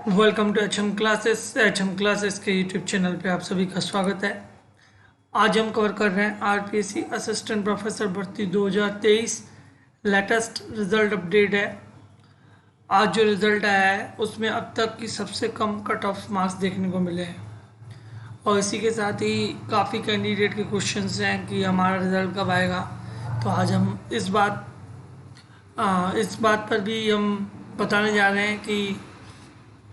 Welcome to H M classes के YouTube channel पे आप सभी का स्वागत है। आज हम कवर कर रहे हैं आरपीएससी असिस्टेंट प्रोफेसर भर्ती 2023 लेटेस्ट रिजल्ट अपडेट है। आज जो रिजल्ट आया है उसमें अब तक की सबसे कम कट ऑफ मार्क्स देखने को मिले हैं और इसी के साथ ही काफ़ी कैंडिडेट के क्वेश्चंस हैं कि हमारा रिजल्ट कब आएगा। तो आज हम इस बात पर भी हम बताने जा रहे हैं कि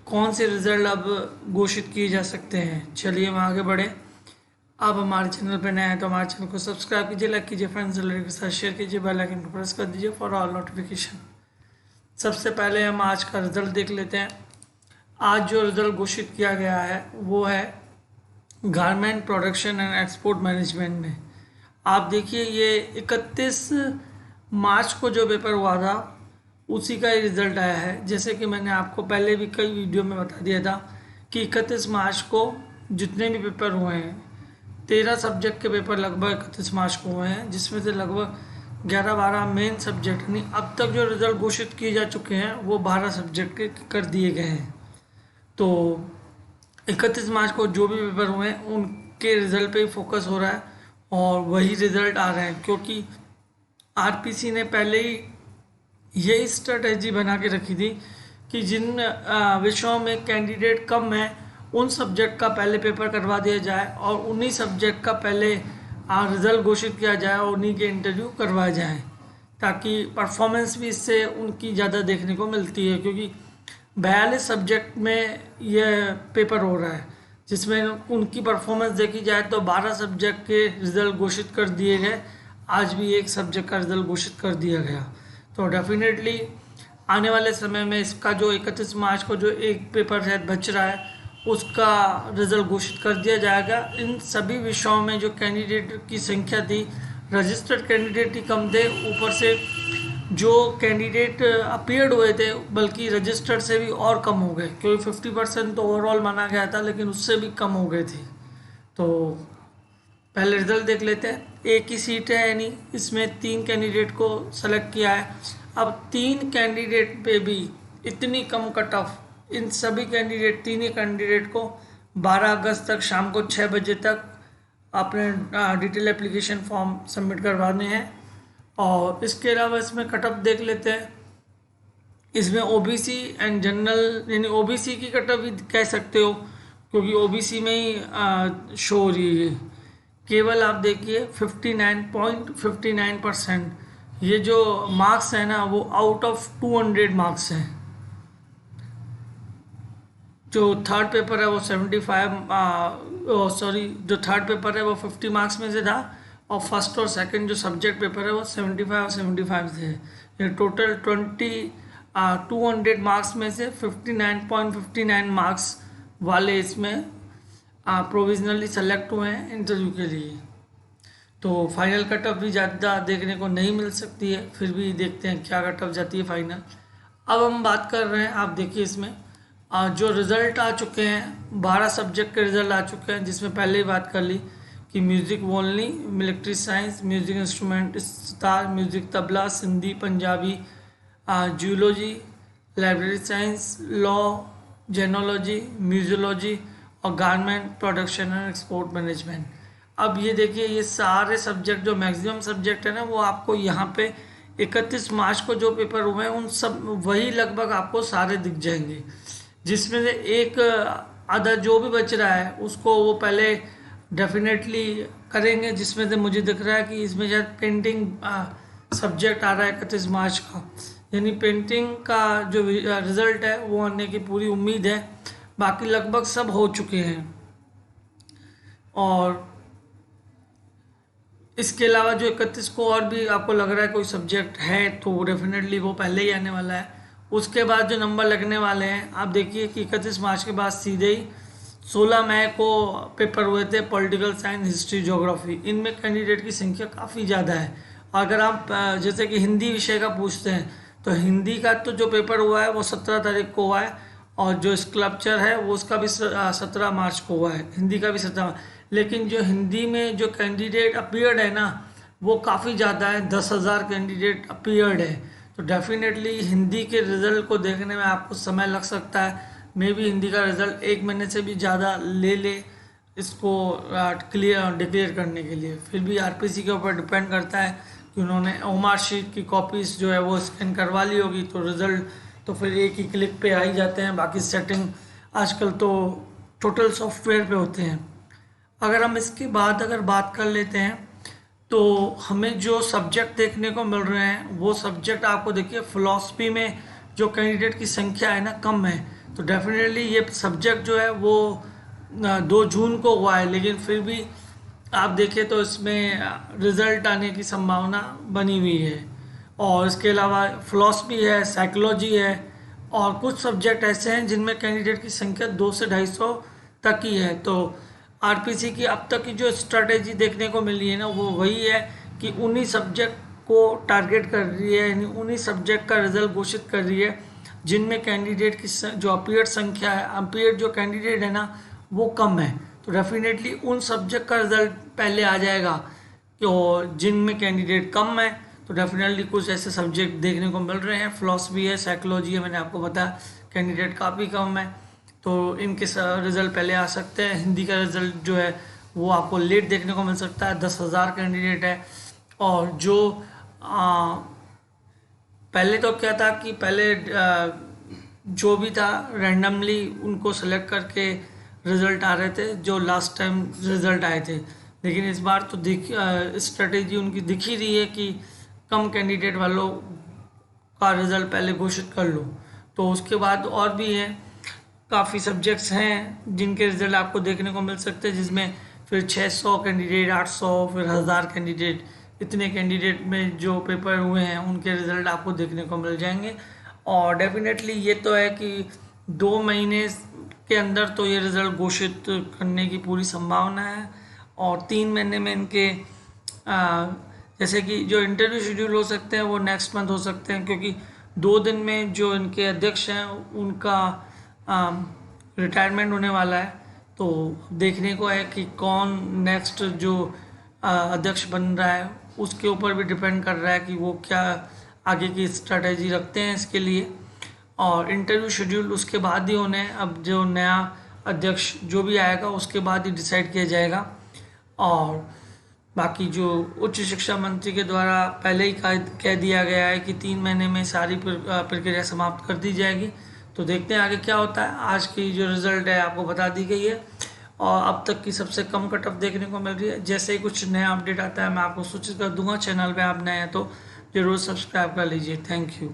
कौन से रिजल्ट अब घोषित किए जा सकते हैं। चलिए हम आगे बढ़े। आप हमारे चैनल पर नए हैं तो हमारे चैनल को सब्सक्राइब कीजिए, लाइक कीजिए, फ्रेंड्स रिलेटिव के साथ शेयर कीजिए, बेल आइकन को प्रेस कर दीजिए फॉर ऑल नोटिफिकेशन। सबसे पहले हम आज का रिजल्ट देख लेते हैं। आज जो रिजल्ट घोषित किया गया है वो है garment production and export management में। आप देखिए ये 31 मार्च को जो पेपर हुआ था उसी का ही रिज़ल्ट आया है। जैसे कि मैंने आपको पहले भी कई वीडियो में बता दिया था कि 31 मार्च को जितने भी पेपर हुए हैं 13 सब्जेक्ट के पेपर लगभग 31 मार्च को हुए हैं, जिसमें से लगभग 11-12 मेन सब्जेक्ट यानी अब तक जो रिज़ल्ट घोषित किए जा चुके हैं वो 12 सब्जेक्ट के कर दिए गए हैं। तो 31 मार्च को जो भी पेपर हुए हैं उनके रिज़ल्ट पे ही फोकस हो रहा है और वही रिज़ल्ट आ रहे हैं, क्योंकि आरपीसी ने पहले ही यही स्ट्रेटजी बना के रखी थी कि जिन विषयों में कैंडिडेट कम है उन सब्जेक्ट का पहले पेपर करवा दिया जाए और उन्हीं सब्जेक्ट का पहले रिज़ल्ट घोषित किया जाए और उन्हीं के इंटरव्यू करवाए जाएं, ताकि परफॉर्मेंस भी इससे उनकी ज़्यादा देखने को मिलती है। क्योंकि 42 सब्जेक्ट में यह पेपर हो रहा है जिसमें उनकी परफॉर्मेंस देखी जाए तो 12 सब्जेक्ट के रिज़ल्ट घोषित कर दिए गए। आज भी एक सब्जेक्ट का रिज़ल्ट घोषित कर दिया गया। तो डेफिनेटली आने वाले समय में इसका जो 31 मार्च को जो एक पेपर शायद बच रहा है उसका रिज़ल्ट घोषित कर दिया जाएगा। इन सभी विषयों में जो कैंडिडेट की संख्या थी, रजिस्टर्ड कैंडिडेट ही कम थे, ऊपर से जो कैंडिडेट अपीयर्ड हुए थे बल्कि रजिस्टर्ड से भी और कम हो गए, क्योंकि 50% तो ओवरऑल माना गया था लेकिन उससे भी कम हो गए थे। तो पहले रिजल्ट देख लेते हैं। एक ही सीट है यानी इसमें 3 कैंडिडेट को सेलेक्ट किया है। अब 3 कैंडिडेट पे भी इतनी कम कट ऑफ, इन सभी कैंडिडेट 3 ही कैंडिडेट को 12 अगस्त तक शाम को 6 बजे तक अपने डिटेल एप्लीकेशन फॉर्म सबमिट करवाने हैं। और इसके अलावा इसमें कट ऑफ देख लेते हैं। इसमें ओबीसी एंड जनरल यानी ओबीसी की कट ऑफ भी कह सकते हो, क्योंकि ओबीसी में ही शो हो रही है। केवल आप देखिए 59.59%, ये जो मार्क्स है ना वो आउट ऑफ 200 मार्क्स हैं। जो थर्ड पेपर है वो 50 मार्क्स में से था और फर्स्ट और सेकंड जो सब्जेक्ट पेपर है वो 75 और 75 से है। ये टोटल 200 मार्क्स में से 59.59 मार्क्स वाले इसमें प्रोविजनली सेलेक्ट हुए हैं इंटरव्यू के लिए। तो फाइनल कट ऑफ भी ज़्यादा देखने को नहीं मिल सकती है, फिर भी देखते हैं क्या कट ऑफ जाती है फाइनल। अब हम बात कर रहे हैं, आप देखिए इसमें जो रिज़ल्ट आ चुके हैं 12 सब्जेक्ट के रिज़ल्ट आ चुके हैं, जिसमें पहले ही बात कर ली कि म्यूज़िक वोनली, military science, music instrument sitar, music tabla, Sindhi, Punjabi, zoology, library science, law, जेनोलॉजी, म्यूजियोलॉजी और garment production and export management. अब ये देखिए ये सारे सब्जेक्ट जो मैक्सिमम सब्जेक्ट है ना वो आपको यहाँ पे 31 मार्च को जो पेपर हुए हैं उन सब वही लगभग आपको सारे दिख जाएंगे, जिसमें से एक आधा जो भी बच रहा है उसको वो पहले डेफिनेटली करेंगे। जिसमें से मुझे दिख रहा है कि इसमें शायद पेंटिंग सब्जेक्ट आ रहा है 31 मार्च का, यानी पेंटिंग का जो रिज़ल्ट है वो आने की पूरी उम्मीद है। बाकी लगभग सब हो चुके हैं। और इसके अलावा जो 31 को और भी आपको लग रहा है कोई सब्जेक्ट है तो डेफिनेटली वो पहले ही आने वाला है। उसके बाद जो नंबर लगने वाले हैं आप देखिए कि 31 मार्च के बाद सीधे ही 16 मई को पेपर हुए थे पॉलिटिकल साइंस, हिस्ट्री, ज्योग्राफी। इनमें कैंडिडेट की संख्या काफ़ी ज़्यादा है। अगर आप जैसे कि हिंदी विषय का पूछते हैं तो हिंदी का तो जो पेपर हुआ है वो 17 तारीख को हुआ है और जो स्कल्पचर है वो उसका भी 17 मार्च को हुआ है, हिंदी का भी 17। लेकिन जो हिंदी में जो कैंडिडेट अपीयर्ड है ना वो काफ़ी ज़्यादा है, 10,000 कैंडिडेट अपीयर्ड है। तो डेफिनेटली हिंदी के रिज़ल्ट को देखने में आपको समय लग सकता है, मे भी हिंदी का रिज़ल्ट 1 महीने से भी ज़्यादा ले ले इसको क्लियर डिक्लेयर करने के लिए। फिर भी आरपीसी के ऊपर डिपेंड करता है कि उन्होंने ओमार शीट की कॉपीज़ जो है वो स्कैन करवा ली होगी, तो रिज़ल्ट तो फिर एक ही क्लिक पे आ ही जाते हैं। बाकी सेटिंग आजकल तो टोटल सॉफ्टवेयर पे होते हैं। अगर हम इसके बाद अगर बात कर लेते हैं तो हमें जो सब्जेक्ट देखने को मिल रहे हैं वो सब्जेक्ट आपको देखिए फिलॉसफी में जो कैंडिडेट की संख्या है ना कम है, तो डेफिनेटली ये सब्जेक्ट जो है वो 2 जून को हुआ है, लेकिन फिर भी आप देखें तो इसमें रिज़ल्ट आने की संभावना बनी हुई है। और इसके अलावा फिलॉसफी है, साइकोलॉजी है और कुछ सब्जेक्ट ऐसे हैं जिनमें कैंडिडेट की संख्या 200 से 250 तक ही है। तो आरपीसी की अब तक की जो स्ट्रैटेजी देखने को मिली है ना वो वही है कि उन्हीं सब्जेक्ट को टारगेट कर रही है, यानी उन्हीं सब्जेक्ट का रिजल्ट घोषित कर रही है जिनमें कैंडिडेट की जो अपीयर्ड संख्या है, अपीयर्ड जो कैंडिडेट है ना वो कम है। तो डेफिनेटली उन सब्जेक्ट का रिजल्ट पहले आ जाएगा कि जिनमें कैंडिडेट कम है। तो डेफिनेटली कुछ ऐसे सब्जेक्ट देखने को मिल रहे हैं, फिलॉसफी है, साइकोलॉजी है, मैंने आपको बताया कैंडिडेट काफ़ी कम है, तो इनके रिज़ल्ट पहले आ सकते हैं। हिंदी का रिज़ल्ट जो है वो आपको लेट देखने को मिल सकता है, 10,000 कैंडिडेट है। और जो पहले तो क्या था कि पहले जो भी था रैंडमली उनको सेलेक्ट करके रिज़ल्ट आ रहे थे जो लास्ट टाइम रिज़ल्ट आए थे, लेकिन इस बार तो स्ट्रेटेजी उनकी दिख ही रही है कि कम कैंडिडेट वालों का रिज़ल्ट पहले घोषित कर लो। तो उसके बाद और भी हैं, काफ़ी सब्जेक्ट्स हैं जिनके रिज़ल्ट आपको देखने को मिल सकते हैं, जिसमें फिर 600 कैंडिडेट, 800, फिर 1000 कैंडिडेट, इतने कैंडिडेट में जो पेपर हुए हैं उनके रिज़ल्ट आपको देखने को मिल जाएंगे। और डेफिनेटली ये तो है कि 2 महीने के अंदर तो ये रिज़ल्ट घोषित करने की पूरी संभावना है। और 3 महीने में इनके जैसे कि जो इंटरव्यू शेड्यूल हो सकते हैं वो नेक्स्ट मंथ हो सकते हैं, क्योंकि 2 दिन में जो इनके अध्यक्ष हैं उनका रिटायरमेंट होने वाला है। तो देखने को है कि कौन नेक्स्ट जो अध्यक्ष बन रहा है उसके ऊपर भी डिपेंड कर रहा है कि वो क्या आगे की स्ट्रैटेजी रखते हैं इसके लिए। और इंटरव्यू शेड्यूल उसके बाद ही होने हैं, अब जो नया अध्यक्ष जो भी आएगा उसके बाद ही डिसाइड किया जाएगा। और बाकी जो उच्च शिक्षा मंत्री के द्वारा पहले ही कह दिया गया है कि 3 महीने में सारी प्रक्रिया समाप्त कर दी जाएगी। तो देखते हैं आगे क्या होता है। आज की जो रिज़ल्ट है आपको बता दी गई है और अब तक की सबसे कम कट ऑफ देखने को मिल रही है। जैसे ही कुछ नया अपडेट आता है मैं आपको सूचित कर दूंगा। चैनल पे आप नए हैं तो जरूर सब्सक्राइब कर लीजिए। Thank you.